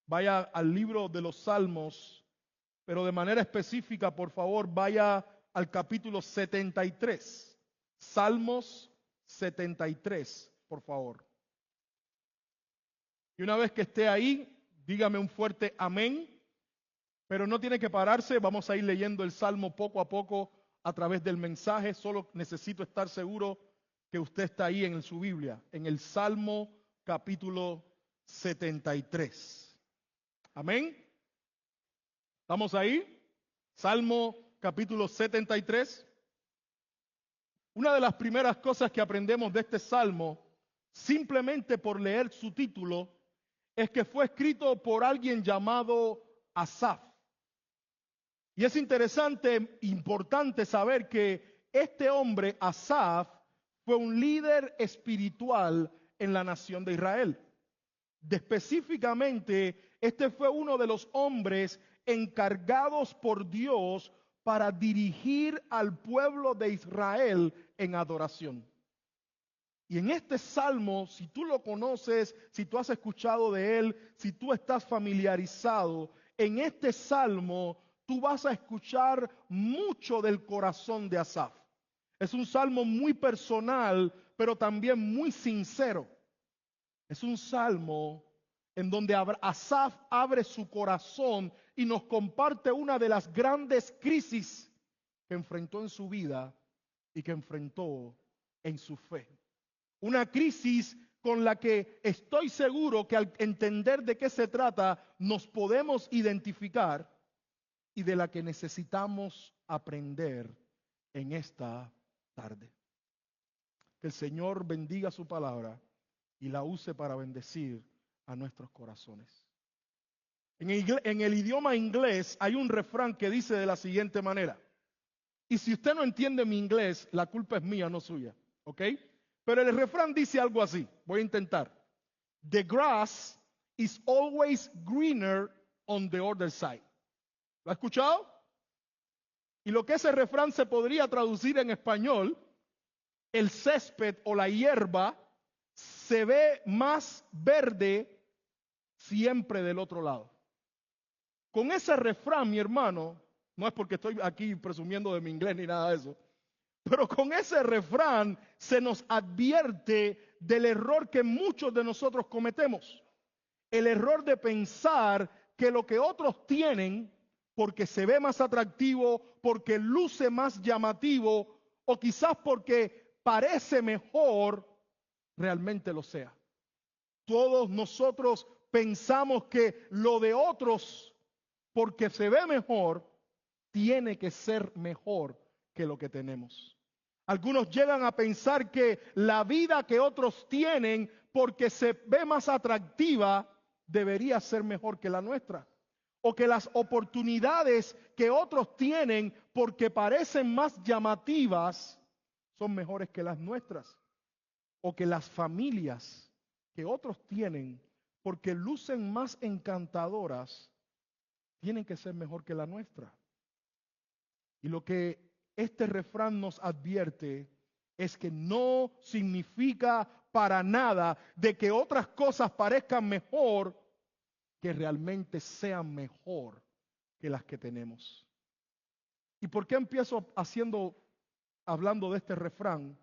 vaya al libro de los Salmos, pero de manera específica, por favor, vaya al capítulo 73. Salmos 73, por favor. Y una vez que esté ahí, dígame un fuerte amén, pero no tiene que pararse, vamos a ir leyendo el Salmo poco a poco a través del mensaje, solo necesito estar seguro que usted está ahí en su Biblia, en el Salmo capítulo 73. Amén. ¿Estamos ahí? Salmo capítulo 73. Una de las primeras cosas que aprendemos de este salmo, simplemente por leer su título, es que fue escrito por alguien llamado Asaf. Y es interesante, importante saber que este hombre, Asaf, fue un líder espiritual en la nación de Israel. Específicamente, este fue uno de los hombres encargados por Dios para dirigir al pueblo de Israel en adoración. Y en este salmo, si tú lo conoces, si tú has escuchado de él, si tú estás familiarizado, en este salmo tú vas a escuchar mucho del corazón de Asaf. Es un salmo muy personal, pero también muy sincero. Es un salmo en donde Asaf abre su corazón y nos comparte una de las grandes crisis que enfrentó en su vida y que enfrentó en su fe. Una crisis con la que estoy seguro que al entender de qué se trata nos podemos identificar y de la que necesitamos aprender en esta tarde. Que el Señor bendiga su palabra y la use para bendecir a nuestros corazones. En el idioma inglés hay un refrán que dice de la siguiente manera. Y si usted no entiende mi inglés, la culpa es mía, no suya. ¿Ok? Pero el refrán dice algo así. Voy a intentar. The grass is always greener on the other side. ¿Lo ha escuchado? Y lo que ese refrán se podría traducir en español, el césped o la hierba se ve más verde siempre del otro lado. Con ese refrán, mi hermano, no es porque estoy aquí presumiendo de mi inglés ni nada de eso, pero con ese refrán se nos advierte del error que muchos de nosotros cometemos. El error de pensar que lo que otros tienen, porque se ve más atractivo, porque luce más llamativo, o quizás porque parece mejor, realmente lo sea. Todos nosotros pensamos que lo de otros, porque se ve mejor, tiene que ser mejor que lo que tenemos. Algunos llegan a pensar que la vida que otros tienen, porque se ve más atractiva, debería ser mejor que la nuestra. O que las oportunidades que otros tienen, porque parecen más llamativas, son mejores que las nuestras. O que las familias que otros tienen, porque lucen más encantadoras, tienen que ser mejor que la nuestra. Y lo que este refrán nos advierte es que no significa para nada de que otras cosas parezcan mejor, que realmente sean mejor que las que tenemos. ¿Y por qué empiezo hablando de este refrán?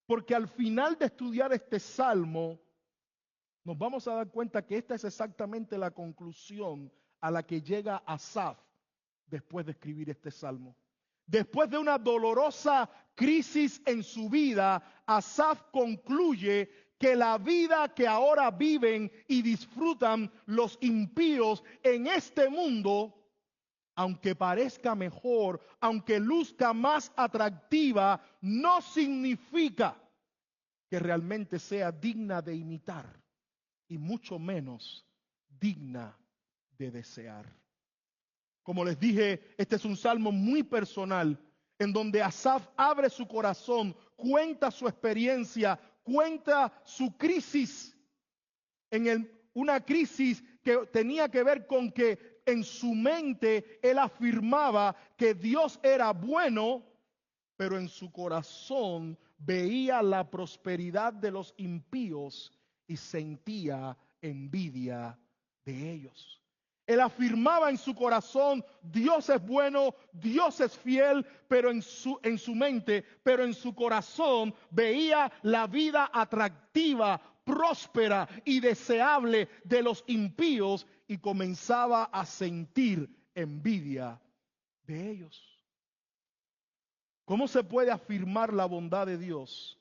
Porque al final de estudiar este salmo, nos vamos a dar cuenta que esta es exactamente la conclusión a la que llega Asaf después de escribir este salmo. Después de una dolorosa crisis en su vida, Asaf concluye que la vida que ahora viven y disfrutan los impíos en este mundo, aunque parezca mejor, aunque luzca más atractiva, no significa que realmente sea digna de imitar y mucho menos digna de desear. Como les dije, este es un salmo muy personal en donde Asaf abre su corazón, cuenta su experiencia, cuenta su crisis, una crisis que tenía que ver con que en su mente él afirmaba que Dios era bueno, pero en su corazón veía la prosperidad de los impíos y sentía envidia de ellos. Él afirmaba en su corazón, Dios es bueno, Dios es fiel, pero en su mente, pero en su corazón veía la vida atractiva, próspera y deseable de los impíos y comenzaba a sentir envidia de ellos. ¿Cómo se puede afirmar la bondad de Dios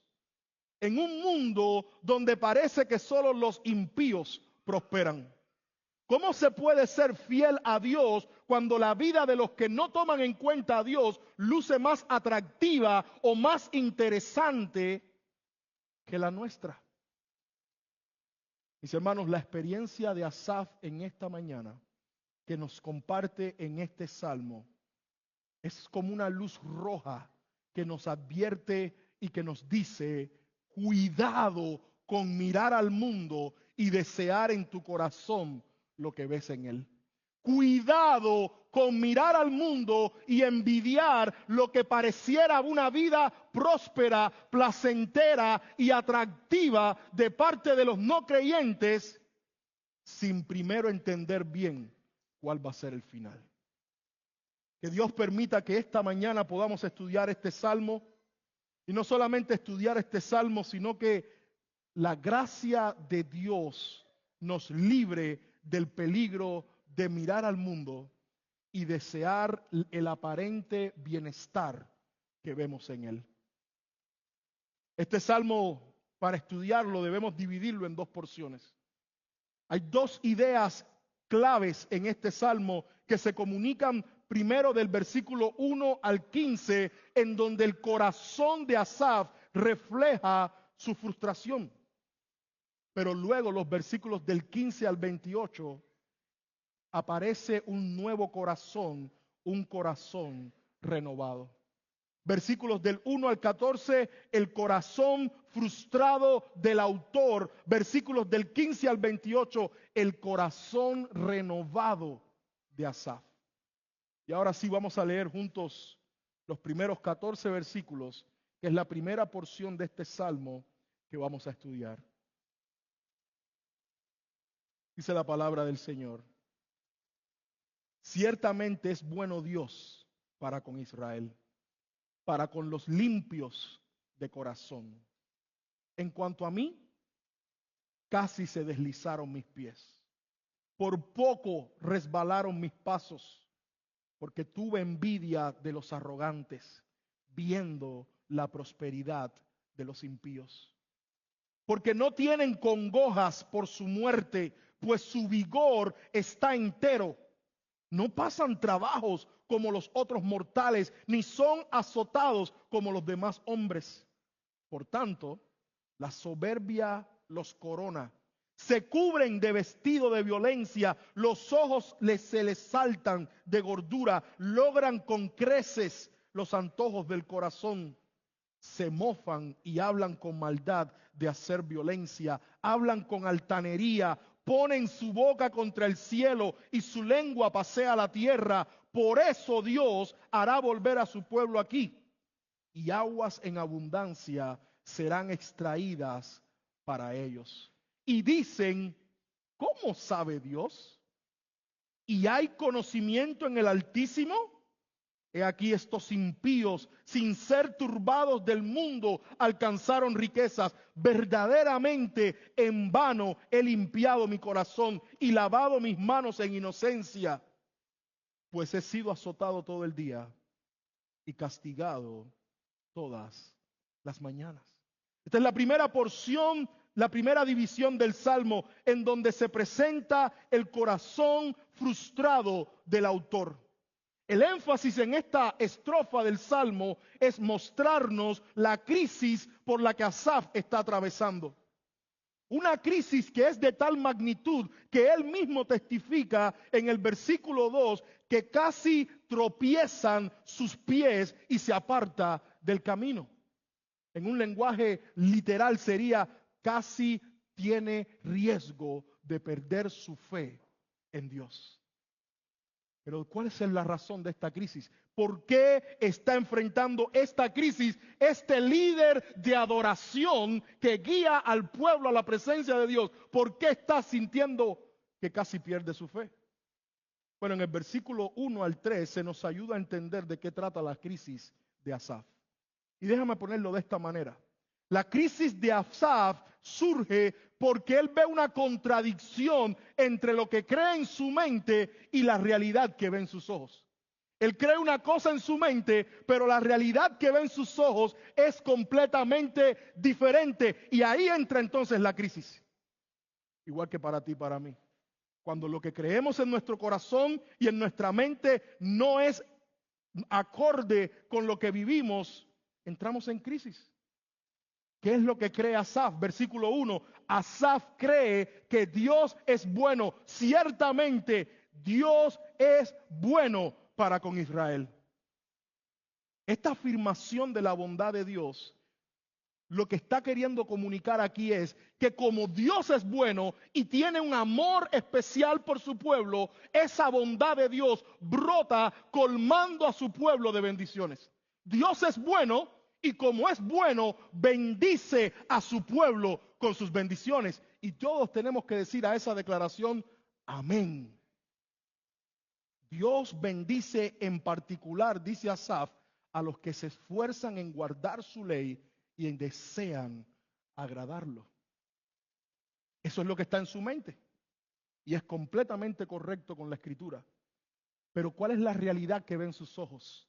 en un mundo donde parece que solo los impíos prosperan? ¿Cómo se puede ser fiel a Dios cuando la vida de los que no toman en cuenta a Dios luce más atractiva o más interesante que la nuestra? Mis hermanos, la experiencia de Asaf en esta mañana que nos comparte en este salmo es como una luz roja que nos advierte y que nos dice, cuidado con mirar al mundo y desear en tu corazón lo que ves en él. Cuidado con mirar al mundo y envidiar lo que pareciera una vida próspera, placentera y atractiva de parte de los no creyentes, sin primero entender bien cuál va a ser el final. Que Dios permita que esta mañana podamos estudiar este salmo, y no solamente estudiar este salmo, sino que la gracia de Dios nos libre del peligro de mirar al mundo y desear el aparente bienestar que vemos en él. Este salmo, para estudiarlo, debemos dividirlo en dos porciones. Hay dos ideas claves en este salmo que se comunican primero del versículo 1 al 15, en donde el corazón de Asaf refleja su frustración. Pero luego los versículos del 15 al 28 aparece un nuevo corazón, un corazón renovado. Versículos del 1 al 14, el corazón frustrado del autor. Versículos del 15 al 28, el corazón renovado de Asaf. Y ahora sí vamos a leer juntos los primeros 14 versículos, que es la primera porción de este salmo que vamos a estudiar. Dice la palabra del Señor: ciertamente es bueno Dios para con Israel, para con los limpios de corazón. En cuanto a mí, casi se deslizaron mis pies. Por poco resbalaron mis pasos, porque tuve envidia de los arrogantes, viendo la prosperidad de los impíos. Porque no tienen congojas por su muerte, pues su vigor está entero. No pasan trabajos como los otros mortales, ni son azotados como los demás hombres. Por tanto, la soberbia los corona. Se cubren de vestido de violencia, los ojos se les saltan de gordura, logran con creces los antojos del corazón. Se mofan y hablan con maldad de hacer violencia, hablan con altanería, ponen su boca contra el cielo y su lengua pasea la tierra. Por eso Dios hará volver a su pueblo aquí, y aguas en abundancia serán extraídas para ellos. Y dicen, ¿cómo sabe Dios? ¿Y hay conocimiento en el Altísimo? He aquí estos impíos, sin ser turbados del mundo, alcanzaron riquezas. Verdaderamente en vano he limpiado mi corazón y lavado mis manos en inocencia, pues he sido azotado todo el día y castigado todas las mañanas. Esta es la primera porción, la primera división del Salmo, en donde se presenta el corazón frustrado del autor. El énfasis en esta estrofa del Salmo es mostrarnos la crisis por la que Asaf está atravesando. Una crisis que es de tal magnitud que él mismo testifica en el versículo 2 que casi tropiezan sus pies y se aparta del camino. En un lenguaje literal sería casi tiene riesgo de perder su fe en Dios. Pero ¿cuál es la razón de esta crisis? ¿Por qué está enfrentando esta crisis este líder de adoración que guía al pueblo a la presencia de Dios? ¿Por qué está sintiendo que casi pierde su fe. Bueno, en el versículo 1 al 3 se nos ayuda a entender de qué trata la crisis de Asaf. Y déjame ponerlo de esta manera. La crisis de Asaf surge porque él ve una contradicción entre lo que cree en su mente y la realidad que ve en sus ojos. Él cree una cosa en su mente, pero la realidad que ve en sus ojos es completamente diferente. Y ahí entra entonces la crisis. Igual que para ti y para mí. Cuando lo que creemos en nuestro corazón y en nuestra mente no es acorde con lo que vivimos, entramos en crisis. ¿Qué es lo que cree Asaf? Versículo 1. Asaf cree que Dios es bueno. Ciertamente, Dios es bueno para con Israel. Esta afirmación de la bondad de Dios, lo que está queriendo comunicar aquí es que como Dios es bueno y tiene un amor especial por su pueblo, esa bondad de Dios brota colmando a su pueblo de bendiciones. Dios es bueno y como es bueno, bendice a su pueblo con sus bendiciones. Y todos tenemos que decir a esa declaración, amén. Dios bendice en particular, dice Asaf, a los que se esfuerzan en guardar su ley y en desean agradarlo. Eso es lo que está en su mente y es completamente correcto con la escritura. Pero ¿cuál es la realidad que ve en sus ojos?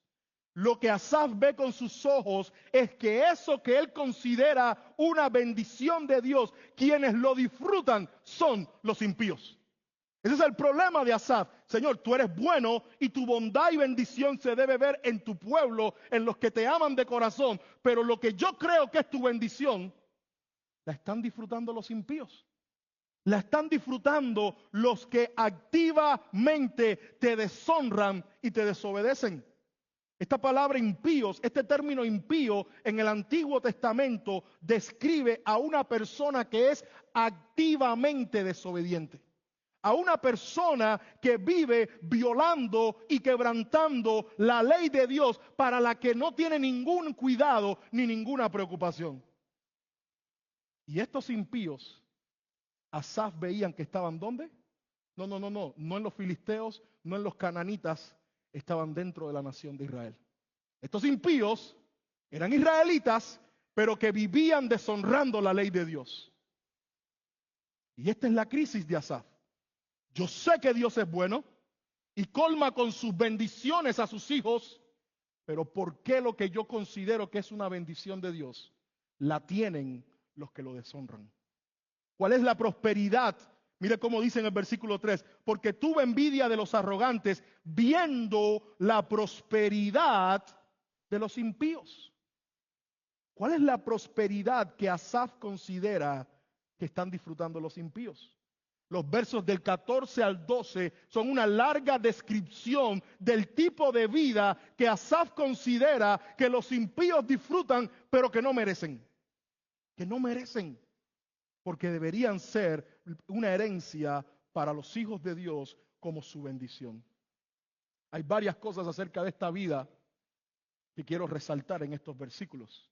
Lo que Asaf ve con sus ojos es que eso que él considera una bendición de Dios, quienes lo disfrutan son los impíos. Ese es el problema de Asaf. Señor, tú eres bueno y tu bondad y bendición se debe ver en tu pueblo, en los que te aman de corazón. Pero lo que yo creo que es tu bendición, la están disfrutando los impíos. La están disfrutando los que activamente te deshonran y te desobedecen. Esta palabra impíos, este término impío en el Antiguo Testamento describe a una persona que es activamente desobediente. A una persona que vive violando y quebrantando la ley de Dios para la que no tiene ningún cuidado ni ninguna preocupación. Y estos impíos, Asaf veían que estaban ¿dónde? No en los filisteos, no en los cananitas, estaban dentro de la nación de Israel. Estos impíos eran israelitas, pero que vivían deshonrando la ley de Dios. Y esta es la crisis de Asaf. Yo sé que Dios es bueno y colma con sus bendiciones a sus hijos, pero ¿por qué lo que yo considero que es una bendición de Dios la tienen los que lo deshonran? ¿Cuál es la prosperidad? Mire cómo dice en el versículo 3, porque tuve envidia de los arrogantes viendo la prosperidad de los impíos. ¿Cuál es la prosperidad que Asaf considera que están disfrutando los impíos? Los versos del 14 al 12 son una larga descripción del tipo de vida que Asaf considera que los impíos disfrutan, pero que no merecen. Que no merecen, porque deberían ser una herencia para los hijos de Dios como su bendición. Hay varias cosas acerca de esta vida que quiero resaltar en estos versículos.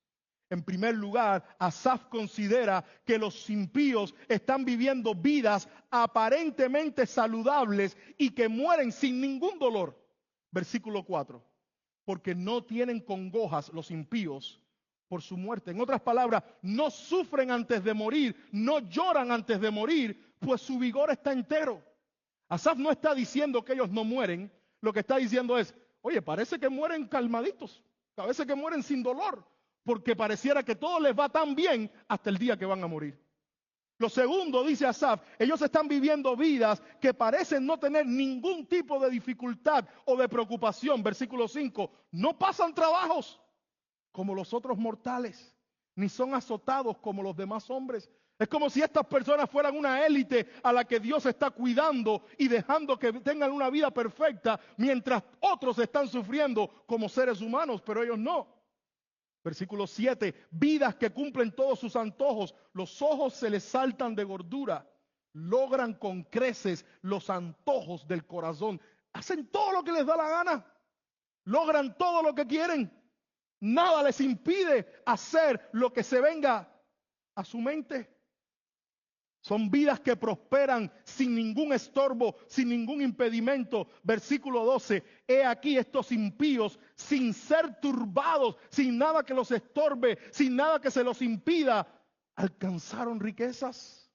En primer lugar, Asaf considera que los impíos están viviendo vidas aparentemente saludables y que mueren sin ningún dolor. Versículo 4. Porque no tienen congojas los impíos por su muerte. En otras palabras, no sufren antes de morir, no lloran antes de morir, pues su vigor está entero. Asaf no está diciendo que ellos no mueren, lo que está diciendo es, oye, parece que mueren calmaditos, parece que mueren sin dolor. Porque pareciera que todo les va tan bien hasta el día que van a morir. Lo segundo, dice Asaf, ellos están viviendo vidas que parecen no tener ningún tipo de dificultad o de preocupación. Versículo 5, no pasan trabajos como los otros mortales, ni son azotados como los demás hombres. Es como si estas personas fueran una élite a la que Dios está cuidando y dejando que tengan una vida perfecta, mientras otros están sufriendo como seres humanos, pero ellos no. Versículo 7, vidas que cumplen todos sus antojos, los ojos se les saltan de gordura, logran con creces los antojos del corazón, hacen todo lo que les da la gana, logran todo lo que quieren, nada les impide hacer lo que se venga a su mente. Son vidas que prosperan sin ningún estorbo, sin ningún impedimento. Versículo 12. He aquí estos impíos, sin ser turbados, sin nada que los estorbe, sin nada que se los impida, alcanzaron riquezas.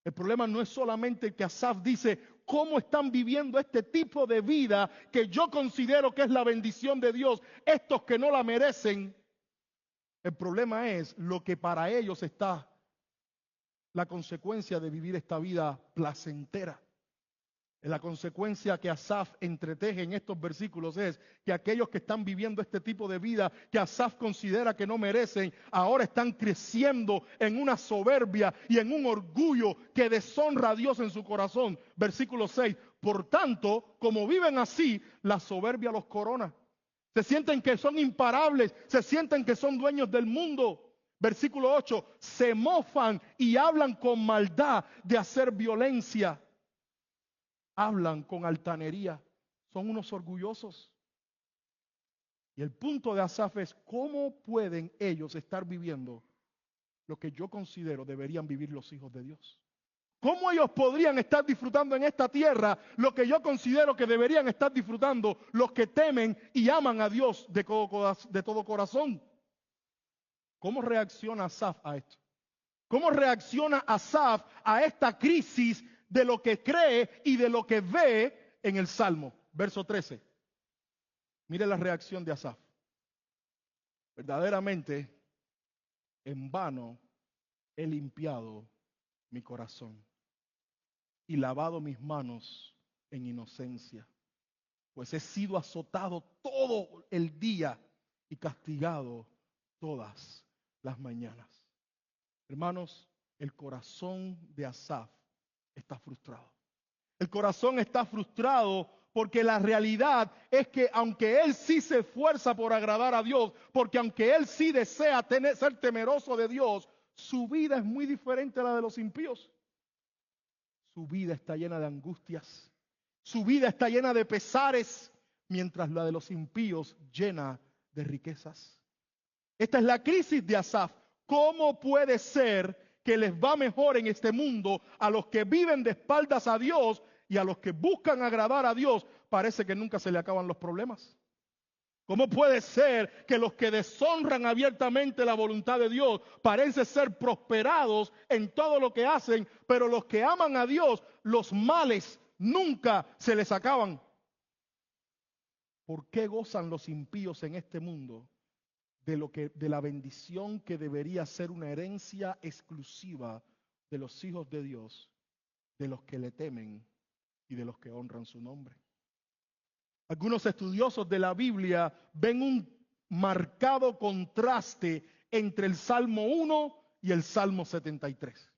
El problema no es solamente que Asaf dice cómo están viviendo este tipo de vida que yo considero que es la bendición de Dios, estos que no la merecen. El problema es lo que para ellos está la consecuencia de vivir esta vida placentera. La consecuencia que Asaf entreteje en estos versículos es que aquellos que están viviendo este tipo de vida que Asaf considera que no merecen, ahora están creciendo en una soberbia y en un orgullo que deshonra a Dios en su corazón. Versículo 6. Por tanto, como viven así, la soberbia los corona. Se sienten que son imparables, se sienten que son dueños del mundo. Versículo 8, se mofan y hablan con maldad de hacer violencia. Hablan con altanería. Son unos orgullosos. Y el punto de Asaf es cómo pueden ellos estar viviendo lo que yo considero deberían vivir los hijos de Dios. ¿Cómo ellos podrían estar disfrutando en esta tierra lo que yo considero que deberían estar disfrutando los que temen y aman a Dios de todo corazón? ¿Cómo reacciona Asaf a esto? ¿Cómo reacciona Asaf a esta crisis de lo que cree y de lo que ve en el Salmo? Verso 13. Mire la reacción de Asaf. Verdaderamente, en vano he limpiado mi corazón y lavado mis manos en inocencia, pues he sido azotado todo el día y castigado todas las mañanas. Hermanos, el corazón de Asaf está frustrado. El corazón está frustrado porque la realidad es que aunque él sí se esfuerza por agradar a Dios, porque aunque él sí desea ser temeroso de Dios, su vida es muy diferente a la de los impíos. Su vida está llena de angustias, su vida está llena de pesares, mientras la de los impíos llena de riquezas. Esta es la crisis de Asaf. ¿Cómo puede ser que les va mejor en este mundo a los que viven de espaldas a Dios y a los que buscan agradar a Dios? Parece que nunca se le acaban los problemas. ¿Cómo puede ser que los que deshonran abiertamente la voluntad de Dios parecen ser prosperados en todo lo que hacen, pero los que aman a Dios, los males nunca se les acaban? ¿Por qué gozan los impíos en este mundo de la bendición que debería ser una herencia exclusiva de los hijos de Dios, de los que le temen y de los que honran su nombre? Algunos estudiosos de la Biblia ven un marcado contraste entre el Salmo 1 y el Salmo 73.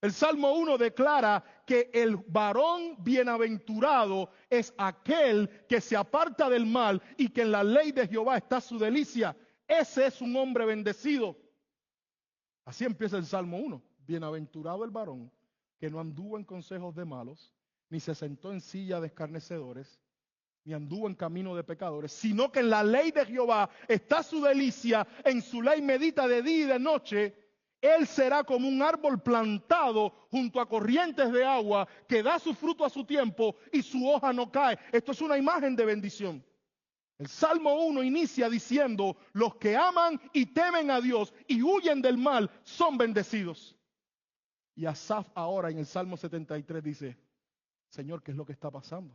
El Salmo 1 declara que el varón bienaventurado es aquel que se aparta del mal y que en la ley de Jehová está su delicia. Ese es un hombre bendecido. Así empieza el Salmo 1. Bienaventurado el varón que no anduvo en consejos de malos, ni se sentó en silla de escarnecedores, ni anduvo en camino de pecadores, sino que en la ley de Jehová está su delicia, en su ley medita de día y de noche. Él será como un árbol plantado junto a corrientes de agua, que da su fruto a su tiempo y su hoja no cae. Esto es una imagen de bendición. El Salmo 1 inicia diciendo: los que aman y temen a Dios y huyen del mal son bendecidos. Y Asaf ahora en el Salmo 73 dice: Señor, ¿qué es lo que está pasando?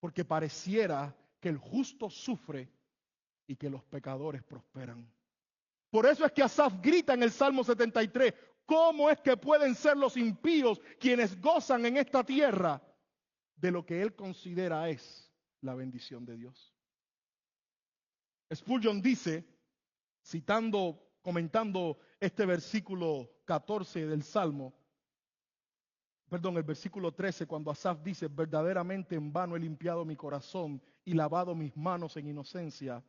Porque pareciera que el justo sufre y que los pecadores prosperan. Por eso es que Asaf grita en el Salmo 73: ¿cómo es que pueden ser los impíos quienes gozan en esta tierra de lo que él considera es la bendición de Dios? Spurgeon dice, comentando este versículo 14 del Salmo, el versículo 13, cuando Asaf dice: verdaderamente en vano he limpiado mi corazón y lavado mis manos en inocencia.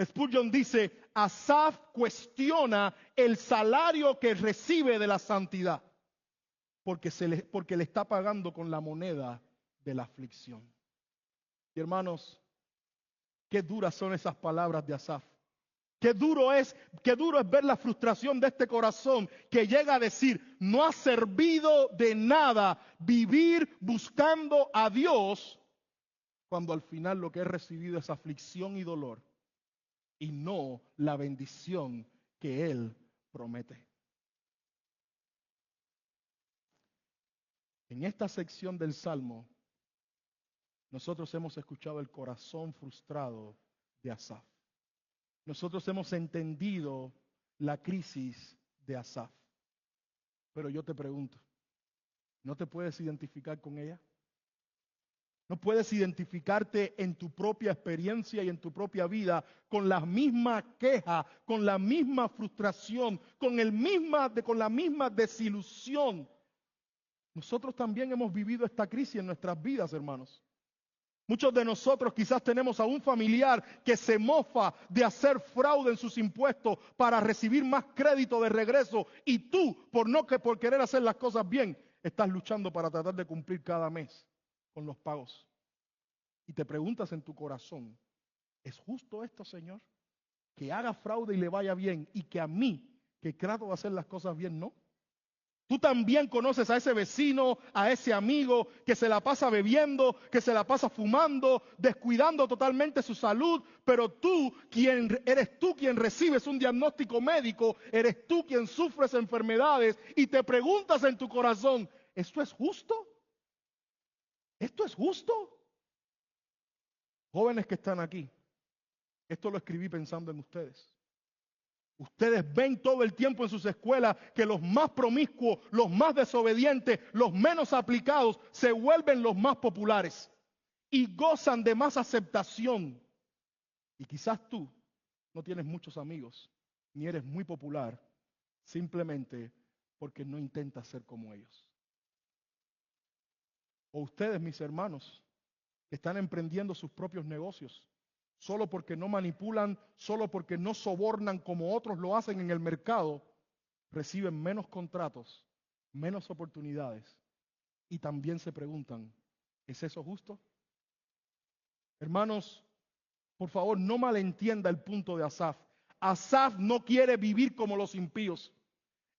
Spurgeon dice: Asaf cuestiona el salario que recibe de la santidad, porque le está pagando con la moneda de la aflicción. Y hermanos, qué duras son esas palabras de Asaf. Qué duro es ver la frustración de este corazón que llega a decir, no ha servido de nada vivir buscando a Dios, cuando al final lo que he recibido es aflicción y dolor y no la bendición que Él promete. En esta sección del Salmo, nosotros hemos escuchado el corazón frustrado de Asaf. Nosotros hemos entendido la crisis de Asaf. Pero yo te pregunto, ¿no te puedes identificar con ella? ¿No puedes identificarte en tu propia experiencia y en tu propia vida con la misma queja, con la misma frustración, con la misma desilusión? Nosotros también hemos vivido esta crisis en nuestras vidas, hermanos. Muchos de nosotros quizás tenemos a un familiar que se mofa de hacer fraude en sus impuestos para recibir más crédito de regreso, y tú, por querer hacer las cosas bien, estás luchando para tratar de cumplir cada mes con los pagos. Y te preguntas en tu corazón, ¿es justo esto, Señor? Que haga fraude y le vaya bien, y que a mí, que trato de hacer las cosas bien, no. Tú también conoces a ese vecino, a ese amigo que se la pasa bebiendo, que se la pasa fumando, descuidando totalmente su salud, pero eres tú quien recibes un diagnóstico médico, eres tú quien sufres enfermedades y te preguntas en tu corazón, ¿esto es justo? ¿Esto es justo? Jóvenes que están aquí, esto lo escribí pensando en ustedes. Ustedes ven todo el tiempo en sus escuelas que los más promiscuos, los más desobedientes, los menos aplicados se vuelven los más populares y gozan de más aceptación. Y quizás tú no tienes muchos amigos, ni eres muy popular, simplemente porque no intentas ser como ellos. O ustedes, mis hermanos, que están emprendiendo sus propios negocios, solo porque no manipulan, solo porque no sobornan como otros lo hacen en el mercado, reciben menos contratos, menos oportunidades, y también se preguntan, ¿es eso justo? Hermanos, por favor, no malentienda el punto de Asaf. Asaf no quiere vivir como los impíos.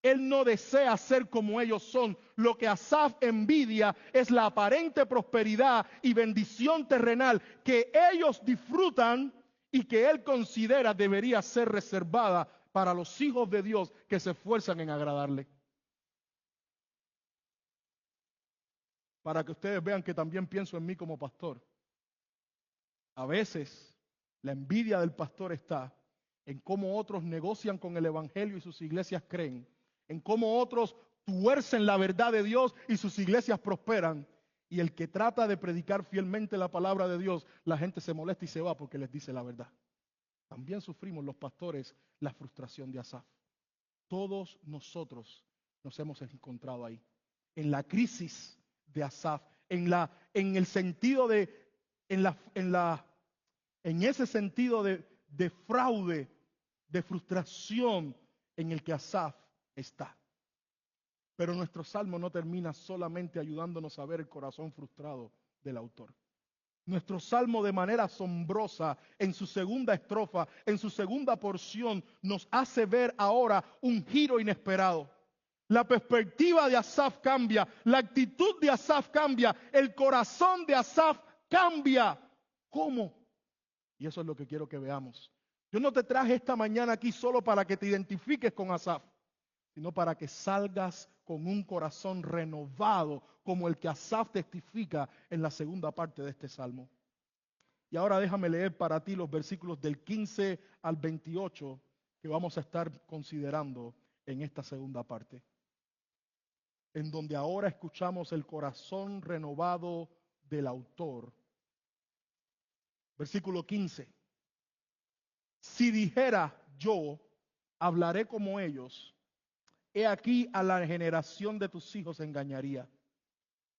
Él no desea ser como ellos son. Lo que Asaf envidia es la aparente prosperidad y bendición terrenal que ellos disfrutan y que él considera debería ser reservada para los hijos de Dios que se esfuerzan en agradarle. Para que ustedes vean que también pienso en mí como pastor. A veces la envidia del pastor está en cómo otros negocian con el evangelio y sus iglesias creen, en cómo otros tuercen la verdad de Dios y sus iglesias prosperan, y el que trata de predicar fielmente la palabra de Dios, la gente se molesta y se va porque les dice la verdad. También sufrimos los pastores la frustración de Asaf. Todos nosotros nos hemos encontrado ahí, en la crisis de Asaf, en ese sentido de fraude, de frustración en el que Asaf está. Pero nuestro salmo no termina solamente ayudándonos a ver el corazón frustrado del autor. Nuestro salmo, de manera asombrosa, en su segunda estrofa, en su segunda porción, nos hace ver ahora un giro inesperado. La perspectiva de Asaf cambia, la actitud de Asaf cambia, el corazón de Asaf cambia. ¿Cómo? Y eso es lo que quiero que veamos. Yo no te traje esta mañana aquí solo para que te identifiques con Asaf, sino para que salgas con un corazón renovado, como el que Asaf testifica en la segunda parte de este salmo. Y ahora déjame leer para ti los versículos del 15 al 28 que vamos a estar considerando en esta segunda parte, en donde ahora escuchamos el corazón renovado del autor. Versículo 15. Si dijera yo, hablaré como ellos, he aquí a la generación de tus hijos engañaría.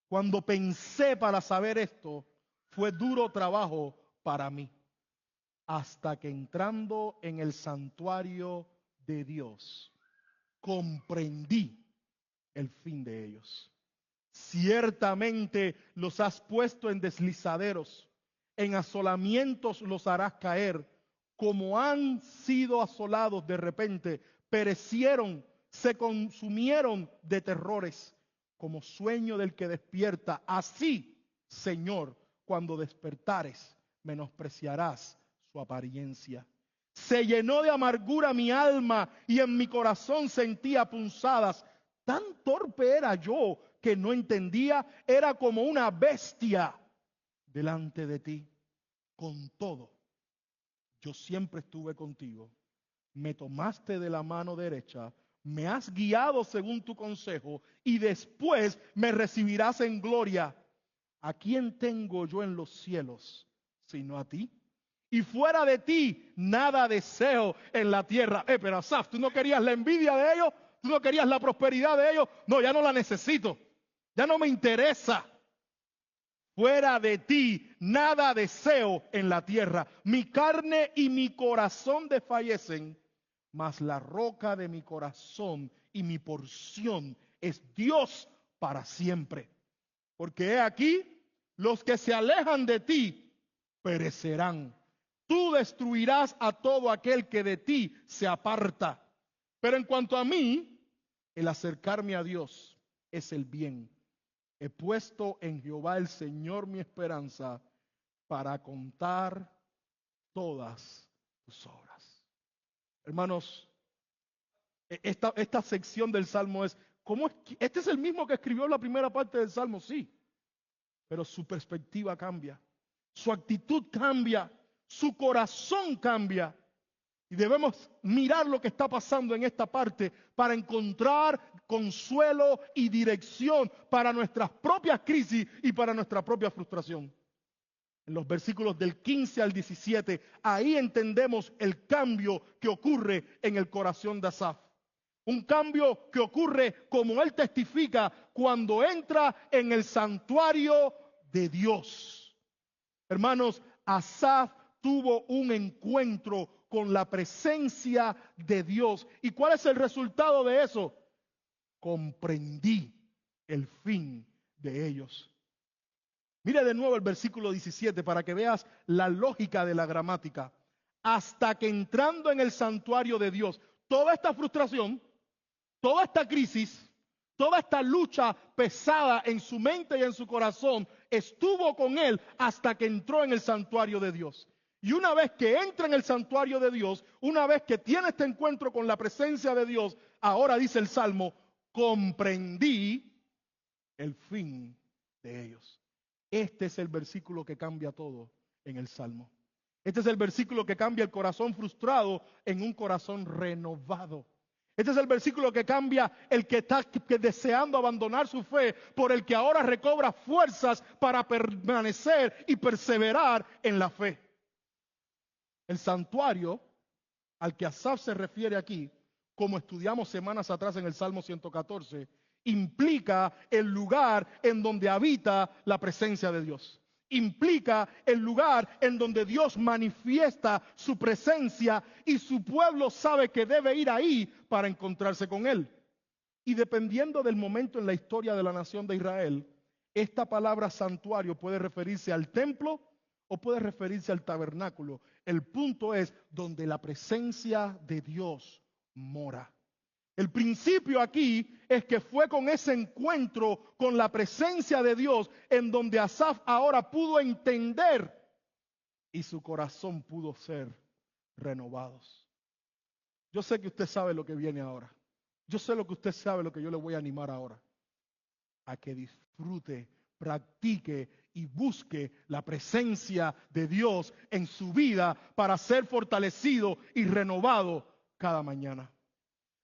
Cuando pensé para saber esto, fue duro trabajo para mí, hasta que entrando en el santuario de Dios, comprendí el fin de ellos. Ciertamente los has puesto en deslizaderos, en asolamientos los harás caer, como han sido asolados de repente, perecieron, se consumieron de terrores, como sueño del que despierta. Así, Señor, cuando despertares, menospreciarás su apariencia. Se llenó de amargura mi alma y en mi corazón sentía punzadas. Tan torpe era yo que no entendía, era como una bestia delante de ti. Con todo, yo siempre estuve contigo. Me tomaste de la mano derecha, me has guiado según tu consejo y después me recibirás en gloria. ¿A quién tengo yo en los cielos sino a ti? Y fuera de ti nada deseo en la tierra. Pero Asaf, ¿tú no querías la envidia de ellos? ¿Tú no querías la prosperidad de ellos? No, ya no la necesito. Ya no me interesa. Fuera de ti nada deseo en la tierra. Mi carne y mi corazón desfallecen, mas la roca de mi corazón y mi porción es Dios para siempre. Porque he aquí, los que se alejan de ti perecerán. Tú destruirás a todo aquel que de ti se aparta. Pero en cuanto a mí, el acercarme a Dios es el bien. He puesto en Jehová el Señor mi esperanza para contar todas tus obras. Hermanos, esta sección del Salmo es, ¿cómo es? Este es el mismo que escribió la primera parte del Salmo, sí, pero su perspectiva cambia, su actitud cambia, su corazón cambia. Y debemos mirar lo que está pasando en esta parte para encontrar consuelo y dirección para nuestras propias crisis y para nuestra propia frustración. En los versículos del 15 al 17, ahí entendemos el cambio que ocurre en el corazón de Asaf. Un cambio que ocurre, como él testifica, cuando entra en el santuario de Dios. Hermanos, Asaf tuvo un encuentro con la presencia de Dios. ¿Y cuál es el resultado de eso? Comprendí el fin de ellos. Mire de nuevo el versículo 17 para que veas la lógica de la gramática. Hasta que entrando en el santuario de Dios, toda esta frustración, toda esta crisis, toda esta lucha pesada en su mente y en su corazón estuvo con él hasta que entró en el santuario de Dios. Y una vez que entra en el santuario de Dios, una vez que tiene este encuentro con la presencia de Dios, ahora dice el Salmo, comprendí el fin de ellos. Este es el versículo que cambia todo en el Salmo. Este es el versículo que cambia el corazón frustrado en un corazón renovado. Este es el versículo que cambia el que está deseando abandonar su fe por el que ahora recobra fuerzas para permanecer y perseverar en la fe. El santuario al que Asaf se refiere aquí, como estudiamos semanas atrás en el Salmo 114, implica el lugar en donde habita la presencia de Dios. Implica el lugar en donde Dios manifiesta su presencia y su pueblo sabe que debe ir ahí para encontrarse con Él. Y dependiendo del momento en la historia de la nación de Israel, esta palabra santuario puede referirse al templo o puede referirse al tabernáculo. El punto es donde la presencia de Dios mora. El principio aquí es que fue con ese encuentro con la presencia de Dios en donde Asaf ahora pudo entender y su corazón pudo ser renovados. Yo sé que usted sabe lo que viene ahora. Yo sé lo que usted sabe, lo que yo le voy a animar ahora. A que disfrute, practique y busque la presencia de Dios en su vida para ser fortalecido y renovado cada mañana.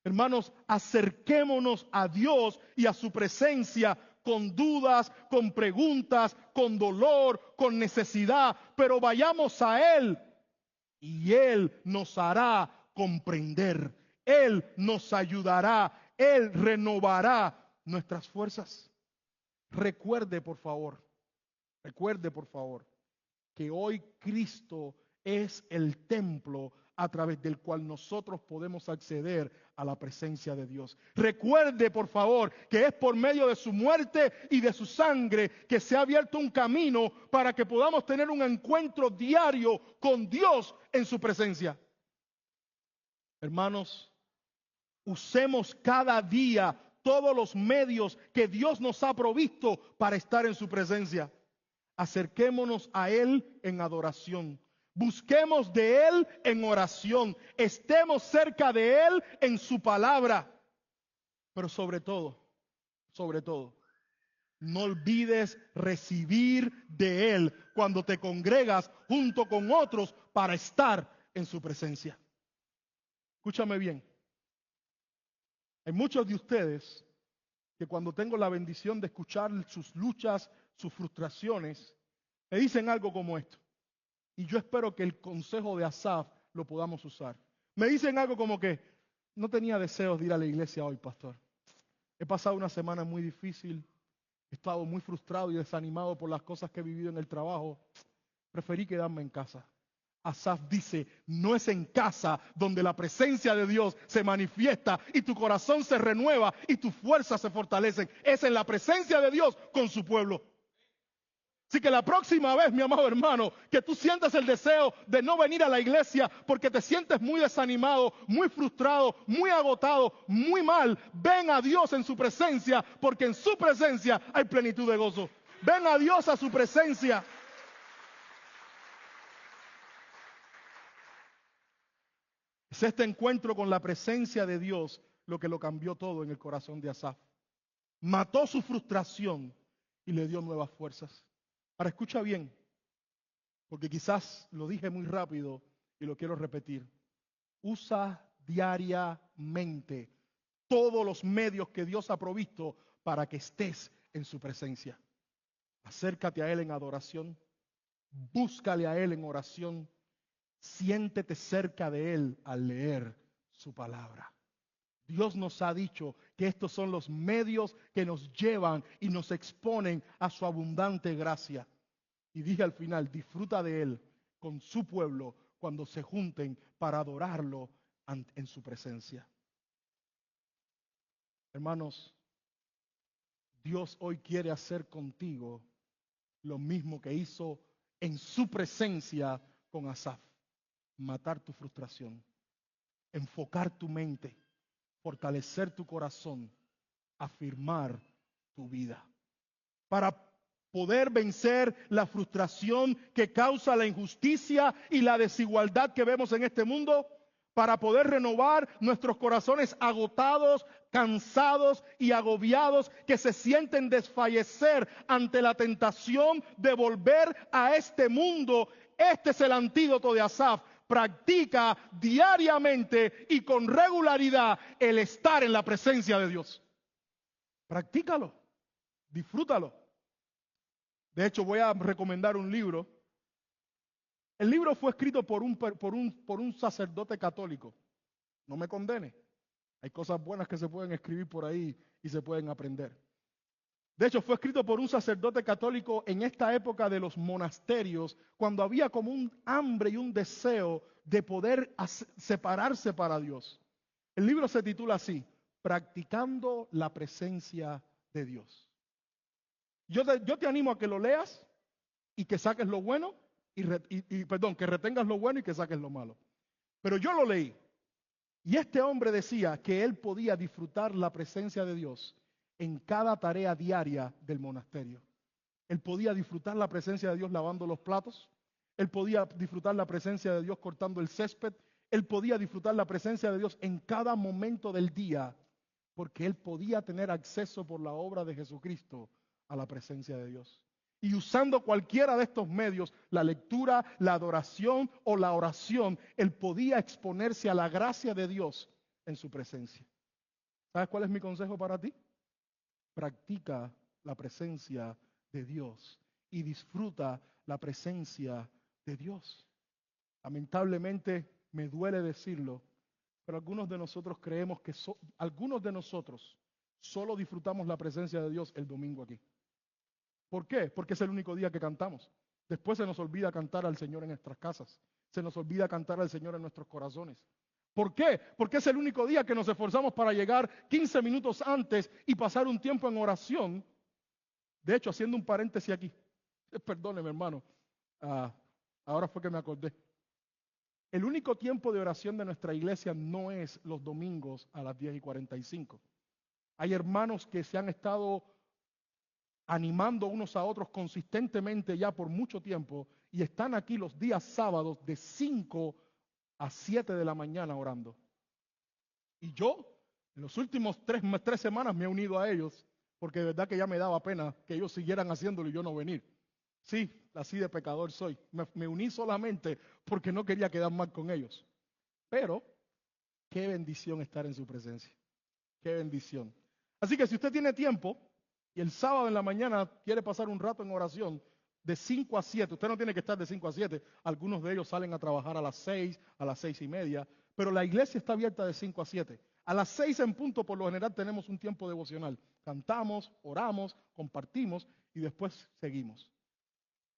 Hermanos, acerquémonos a Dios y a su presencia con dudas, con preguntas, con dolor, con necesidad, pero vayamos a Él y Él nos hará comprender. Él nos ayudará, Él renovará nuestras fuerzas. Recuerde, por favor, que hoy Cristo es el templo a través del cual nosotros podemos acceder a la presencia de Dios. Recuerde, por favor, que es por medio de su muerte y de su sangre que se ha abierto un camino para que podamos tener un encuentro diario con Dios en su presencia. Hermanos, usemos cada día todos los medios que Dios nos ha provisto para estar en su presencia. Acerquémonos a Él en adoración. Busquemos de Él en oración. Estemos cerca de Él en su palabra. Pero sobre todo, no olvides recibir de Él cuando te congregas junto con otros para estar en su presencia. Escúchame bien. Hay muchos de ustedes que cuando tengo la bendición de escuchar sus luchas, sus frustraciones, me dicen algo como esto. Y yo espero que el consejo de Asaf lo podamos usar. Me dicen algo como que no tenía deseos de ir a la iglesia hoy, pastor. He pasado una semana muy difícil. He estado muy frustrado y desanimado por las cosas que he vivido en el trabajo. Preferí quedarme en casa. Asaf dice, no es en casa donde la presencia de Dios se manifiesta y tu corazón se renueva y tus fuerzas se fortalecen. Es en la presencia de Dios con su pueblo. Así que la próxima vez, mi amado hermano, que tú sientas el deseo de no venir a la iglesia porque te sientes muy desanimado, muy frustrado, muy agotado, muy mal, ven a Dios en su presencia, porque en su presencia hay plenitud de gozo. Ven a Dios a su presencia. Es este encuentro con la presencia de Dios lo que lo cambió todo en el corazón de Asaf. Mató su frustración y le dio nuevas fuerzas. Ahora escucha bien, porque quizás lo dije muy rápido y lo quiero repetir. Usa diariamente todos los medios que Dios ha provisto para que estés en su presencia. Acércate a Él en adoración, búscale a Él en oración, siéntete cerca de Él al leer su palabra. Dios nos ha dicho que estos son los medios que nos llevan y nos exponen a su abundante gracia. Y dije al final, disfruta de Él con su pueblo cuando se junten para adorarlo en su presencia. Hermanos, Dios hoy quiere hacer contigo lo mismo que hizo en su presencia con Asaf. Matar tu frustración, enfocar tu mente, fortalecer tu corazón, afirmar tu vida. Para poder vencer la frustración que causa la injusticia y la desigualdad que vemos en este mundo, para poder renovar nuestros corazones agotados, cansados y agobiados, que se sienten desfallecer ante la tentación de volver a este mundo. Este es el antídoto de Asaf. Practica diariamente y con regularidad el estar en la presencia de Dios. Practícalo, disfrútalo. De hecho, voy a recomendar un libro. El libro fue escrito por un sacerdote católico. No me condene. Hay cosas buenas que se pueden escribir por ahí y se pueden aprender. De hecho, fue escrito por un sacerdote católico en esta época de los monasterios, cuando había como un hambre y un deseo de poder separarse para Dios. El libro se titula así, Practicando la presencia de Dios. Yo te animo a que lo leas y que saques lo bueno, que retengas lo bueno y que saques lo malo. Pero yo lo leí. Y este hombre decía que él podía disfrutar la presencia de Dios en cada tarea diaria del monasterio. Él podía disfrutar la presencia de Dios lavando los platos. Él podía disfrutar la presencia de Dios cortando el césped. Él podía disfrutar la presencia de Dios en cada momento del día, porque él podía tener acceso por la obra de Jesucristo a la presencia de Dios. Y usando cualquiera de estos medios, la lectura, la adoración o la oración, él podía exponerse a la gracia de Dios en su presencia. ¿Sabes cuál es mi consejo para ti? Practica la presencia de Dios y disfruta la presencia de Dios. Lamentablemente, me duele decirlo, pero algunos de nosotros creemos que algunos de nosotros solo disfrutamos la presencia de Dios el domingo aquí. ¿Por qué? Porque es el único día que cantamos. Después se nos olvida cantar al Señor en nuestras casas. Se nos olvida cantar al Señor en nuestros corazones. ¿Por qué? Porque es el único día que nos esforzamos para llegar 15 minutos antes y pasar un tiempo en oración. De hecho, haciendo un paréntesis aquí. Perdóneme, hermano. Ahora fue que me acordé. El único tiempo de oración de nuestra iglesia no es los domingos a las 10:45. Hay hermanos que se han estado animando unos a otros consistentemente ya por mucho tiempo y están aquí los días sábados de 5 a 7 de la mañana orando. Y yo, en los últimos tres semanas me he unido a ellos porque de verdad que ya me daba pena que ellos siguieran haciéndolo y yo no venir. Sí, así de pecador soy. Me uní solamente porque no quería quedar mal con ellos. Pero, qué bendición estar en su presencia. Qué bendición. Así que si usted tiene tiempo y el sábado en la mañana quiere pasar un rato en oración, de 5 a 7, usted no tiene que estar de 5 a 7, algunos de ellos salen a trabajar a las 6, a las 6:30, pero la iglesia está abierta de 5 a 7. A las 6 en punto, por lo general, tenemos un tiempo devocional. Cantamos, oramos, compartimos y después seguimos.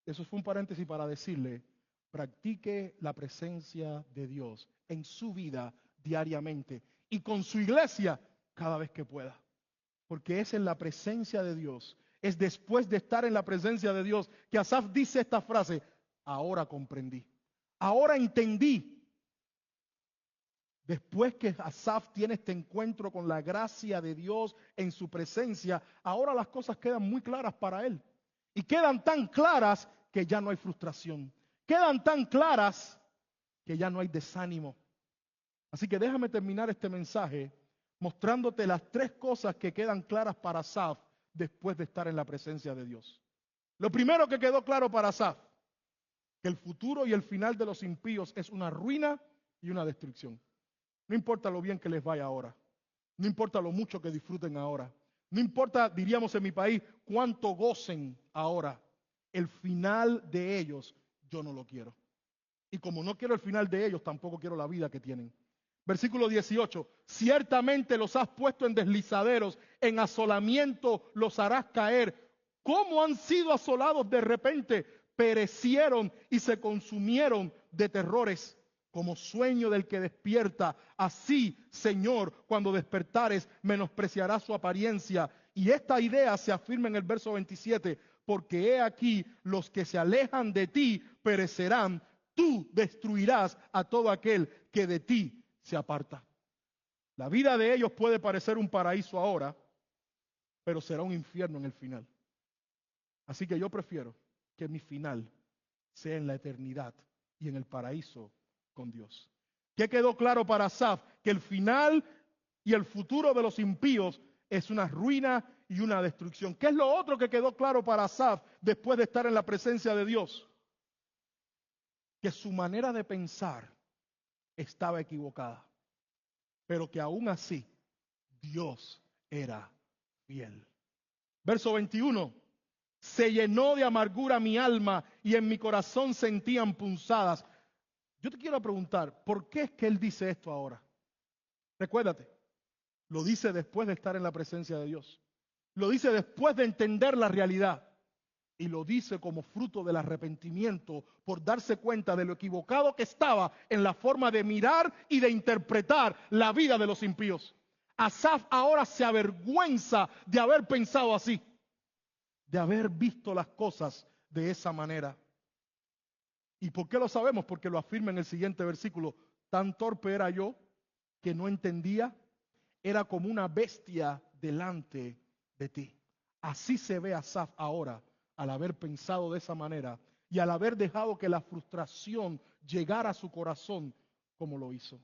Eso fue un paréntesis para decirle, practique la presencia de Dios en su vida diariamente y con su iglesia cada vez que pueda. Porque es en la presencia de Dios, es después de estar en la presencia de Dios que Asaf dice esta frase, ahora comprendí, ahora entendí. Después que Asaf tiene este encuentro con la gracia de Dios en su presencia, ahora las cosas quedan muy claras para él. Y quedan tan claras que ya no hay frustración. Quedan tan claras que ya no hay desánimo. Así que déjame terminar este mensaje mostrándote las 3 cosas que quedan claras para Asaf después de estar en la presencia de Dios. Lo primero que quedó claro para Asaf, que el futuro y el final de los impíos es una ruina y una destrucción. No importa lo bien que les vaya ahora, no importa lo mucho que disfruten ahora, no importa, diríamos en mi país, cuánto gocen ahora, el final de ellos yo no lo quiero. Y como no quiero el final de ellos, tampoco quiero la vida que tienen. Versículo 18, ciertamente los has puesto en deslizaderos, en asolamiento los harás caer. ¿Cómo han sido asolados de repente? Perecieron y se consumieron de terrores, como sueño del que despierta. Así, Señor, cuando despertares, menospreciarás su apariencia. Y esta idea se afirma en el verso 27, porque he aquí, los que se alejan de ti perecerán. Tú destruirás a todo aquel que de ti se aparta. La vida de ellos puede parecer un paraíso ahora, pero será un infierno en el final. Así que yo prefiero que mi final sea en la eternidad y en el paraíso con Dios. ¿Qué quedó claro para Asaf? Que el final y el futuro de los impíos es una ruina y una destrucción. ¿Qué es lo otro que quedó claro para Asaf después de estar en la presencia de Dios? Que su manera de pensar estaba equivocada, pero que aún así Dios era fiel. Verso 21, se llenó de amargura mi alma y en mi corazón sentían punzadas. Yo te quiero preguntar, ¿por qué es que él dice esto ahora? Recuérdate, lo dice después de estar en la presencia de Dios. Lo dice después de entender la realidad. Y lo dice como fruto del arrepentimiento por darse cuenta de lo equivocado que estaba en la forma de mirar y de interpretar la vida de los impíos. Asaf ahora se avergüenza de haber pensado así, de haber visto las cosas de esa manera. ¿Y por qué lo sabemos? Porque lo afirma en el siguiente versículo. Tan torpe era yo que no entendía, era como una bestia delante de ti. Así se ve Asaf ahora, al haber pensado de esa manera y al haber dejado que la frustración llegara a su corazón como lo hizo.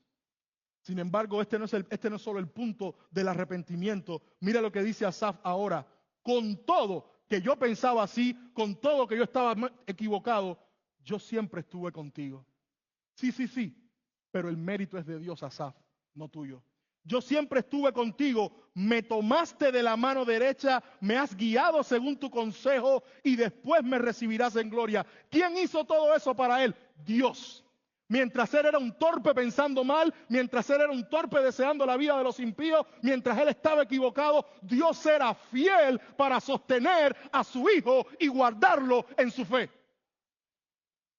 Sin embargo, este no es solo el punto del arrepentimiento. Mira lo que dice Asaf ahora. Con todo que yo pensaba así, con todo que yo estaba equivocado, yo siempre estuve contigo. Sí, pero el mérito es de Dios, Asaf, no tuyo. Yo siempre estuve contigo, me tomaste de la mano derecha, me has guiado según tu consejo y después me recibirás en gloria. ¿Quién hizo todo eso para él? Dios. Mientras él era un torpe pensando mal, mientras él era un torpe deseando la vida de los impíos, mientras él estaba equivocado, Dios era fiel para sostener a su hijo y guardarlo en su fe.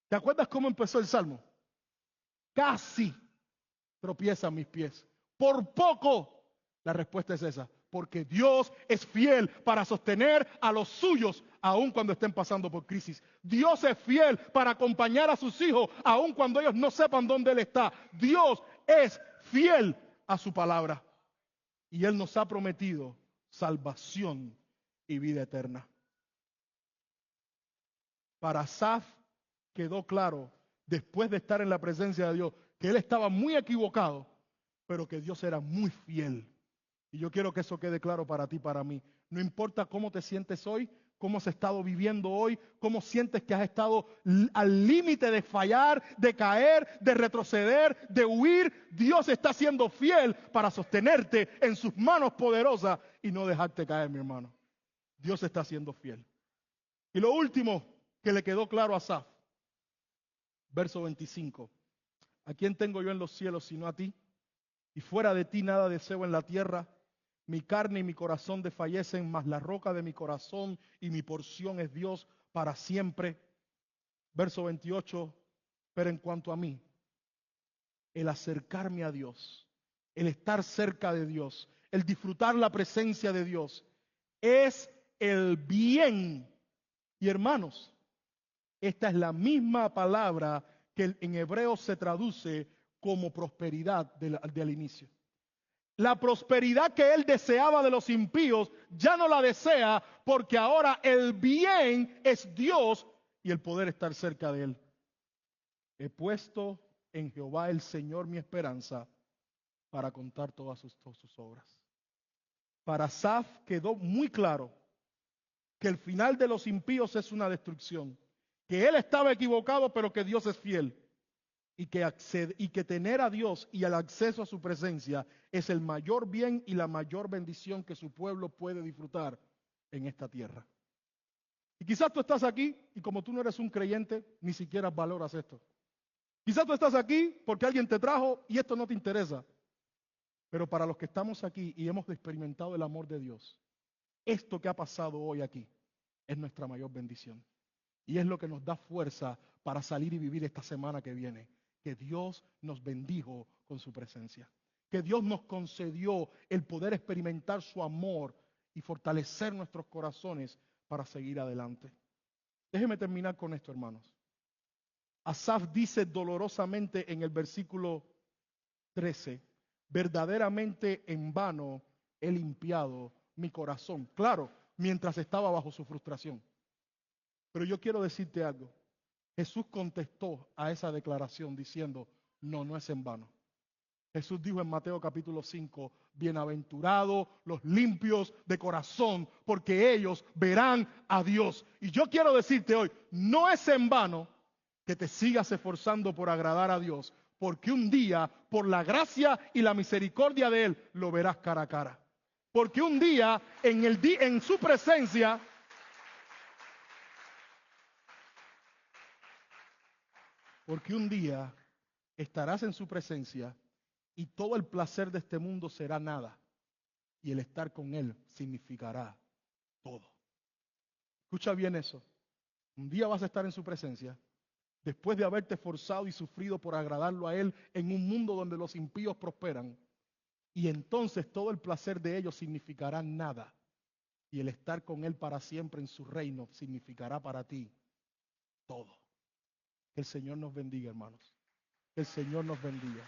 ¿Te acuerdas cómo empezó el Salmo? Casi tropiezan mis pies. Por poco. La respuesta es esa. Porque Dios es fiel para sostener a los suyos aun cuando estén pasando por crisis. Dios es fiel para acompañar a sus hijos aun cuando ellos no sepan dónde Él está. Dios es fiel a su palabra. Y Él nos ha prometido salvación y vida eterna. Para Asaf quedó claro, después de estar en la presencia de Dios, que él estaba muy equivocado, pero que Dios era muy fiel. Y yo quiero que eso quede claro para ti, para mí. No importa cómo te sientes hoy, cómo has estado viviendo hoy, cómo sientes que has estado al límite de fallar, de caer, de retroceder, de huir. Dios está siendo fiel para sostenerte en sus manos poderosas y no dejarte caer, mi hermano. Dios está siendo fiel. Y lo último que le quedó claro a Asaf, verso 25. ¿A quién tengo yo en los cielos sino a ti? Y fuera de ti nada deseo en la tierra. Mi carne y mi corazón desfallecen, mas la roca de mi corazón y mi porción es Dios para siempre. Verso 28. Pero en cuanto a mí, el acercarme a Dios, el estar cerca de Dios, el disfrutar la presencia de Dios, es el bien. Y hermanos, esta es la misma palabra que en hebreo se traduce como prosperidad del inicio. La prosperidad que él deseaba de los impíos ya no la desea porque ahora el bien es Dios y el poder estar cerca de él. He puesto en Jehová el Señor mi esperanza para contar todas sus obras. Para Asaf quedó muy claro que el final de los impíos es una destrucción, que él estaba equivocado pero que Dios es fiel. Y que tener a Dios y el acceso a su presencia es el mayor bien y la mayor bendición que su pueblo puede disfrutar en esta tierra. Y quizás tú estás aquí y como tú no eres un creyente, ni siquiera valoras esto. Quizás tú estás aquí porque alguien te trajo y esto no te interesa. Pero para los que estamos aquí y hemos experimentado el amor de Dios, esto que ha pasado hoy aquí es nuestra mayor bendición. Y es lo que nos da fuerza para salir y vivir esta semana que viene. Que Dios nos bendijo con su presencia. Que Dios nos concedió el poder experimentar su amor y fortalecer nuestros corazones para seguir adelante. Déjeme terminar con esto, hermanos. Asaf dice dolorosamente en el versículo 13, verdaderamente en vano he limpiado mi corazón. Claro, mientras estaba bajo su frustración. Pero yo quiero decirte algo. Jesús contestó a esa declaración diciendo, no es en vano. Jesús dijo en Mateo capítulo 5, bienaventurados los limpios de corazón, porque ellos verán a Dios. Y yo quiero decirte hoy, no es en vano que te sigas esforzando por agradar a Dios, porque un día, por la gracia y la misericordia de Él, lo verás cara a cara. Porque un día, en su presencia, porque un día estarás en su presencia y todo el placer de este mundo será nada. Y el estar con Él significará todo. Escucha bien eso. Un día vas a estar en su presencia después de haberte esforzado y sufrido por agradarlo a Él en un mundo donde los impíos prosperan. Y entonces todo el placer de ellos significará nada. Y el estar con Él para siempre en su reino significará para ti todo. Que el Señor nos bendiga, hermanos. Que el Señor nos bendiga.